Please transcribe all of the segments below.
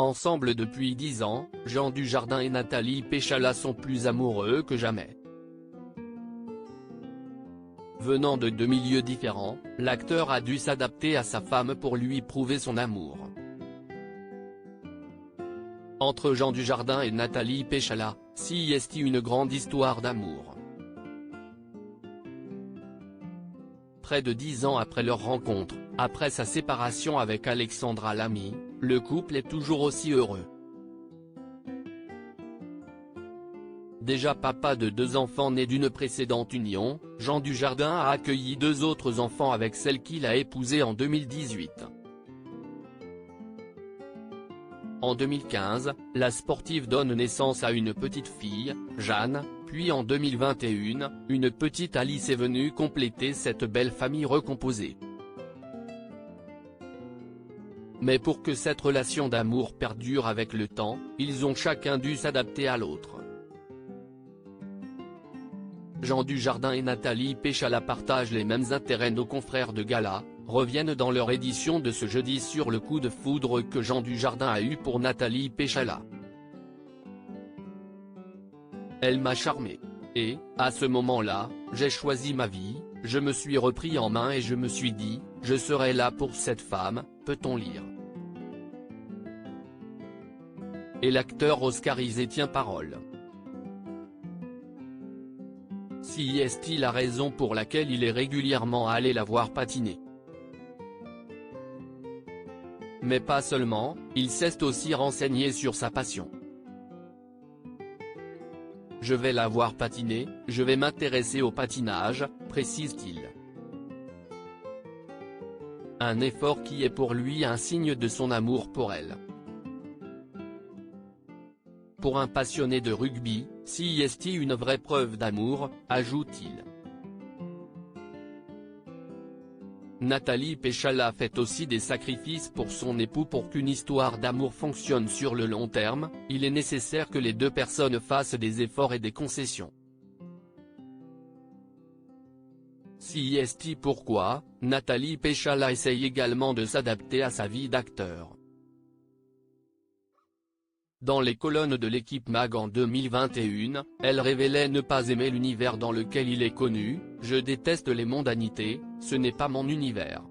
Ensemble depuis 10 ans, Jean Dujardin et Nathalie Péchala sont plus amoureux que jamais. Venant de deux milieux différents, l'acteur a dû s'adapter à sa femme pour lui prouver son amour. Entre Jean Dujardin et Nathalie Péchala, s'y est une grande histoire d'amour. Près de 10 ans après leur rencontre, après sa séparation avec Alexandra Lamy, le couple est toujours aussi heureux. Déjà papa de 2 enfants nés d'une précédente union, Jean Dujardin a accueilli 2 autres enfants avec celle qu'il a épousée en 2018. En 2015, la sportive donne naissance à une petite fille, Jeanne, puis en 2021, une petite Alice est venue compléter cette belle famille recomposée. Mais pour que cette relation d'amour perdure avec le temps, ils ont chacun dû s'adapter à l'autre. Jean Dujardin et Nathalie Péchala partagent les mêmes intérêts. Nos confrères de Gala reviennent dans leur édition de ce jeudi sur le coup de foudre que Jean Dujardin a eu pour Nathalie Péchala. Elle m'a charmé. Et, à ce moment-là, j'ai choisi ma vie, je me suis repris en main et je me suis dit, je serai là pour cette femme, peut-on lire. Et l'acteur oscarisé tient parole. Si est-il la raison pour laquelle il est régulièrement allé la voir patiner. Mais pas seulement, il s'est aussi renseigné sur sa passion. Je vais la voir patiner, je vais m'intéresser au patinage, précise-t-il. Un effort qui est pour lui un signe de son amour pour elle. Pour un passionné de rugby, si est une vraie preuve d'amour, ajoute-t-il. Nathalie Péchala fait aussi des sacrifices pour son époux. Pour qu'une histoire d'amour fonctionne sur le long terme, il est nécessaire que les deux personnes fassent des efforts et des concessions. Si est pourquoi, Nathalie Péchala essaye également de s'adapter à sa vie d'acteur. Dans les colonnes de l'équipe Mag en 2021, elle révélait ne pas aimer l'univers dans lequel il est connu, « Je déteste les mondanités, ce n'est pas mon univers.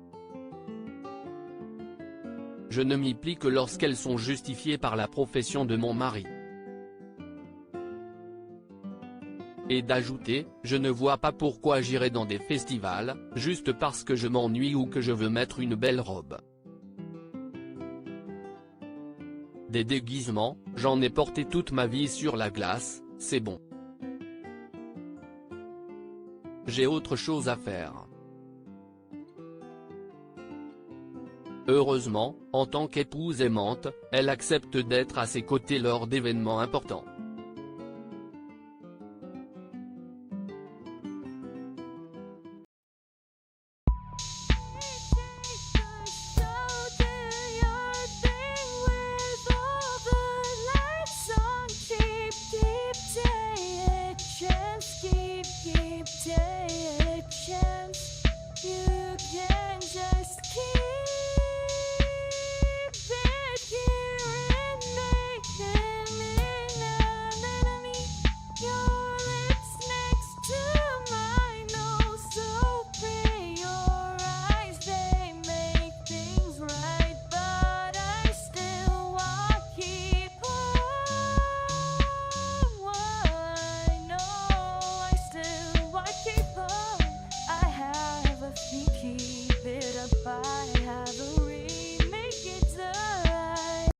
Je ne m'y plie que lorsqu'elles sont justifiées par la profession de mon mari. » Et d'ajouter, « Je ne vois pas pourquoi j'irai dans des festivals, juste parce que je m'ennuie ou que je veux mettre une belle robe. Des déguisements, j'en ai porté toute ma vie sur la glace, c'est bon. J'ai autre chose à faire. » Heureusement, en tant qu'épouse aimante, elle accepte d'être à ses côtés lors d'événements importants.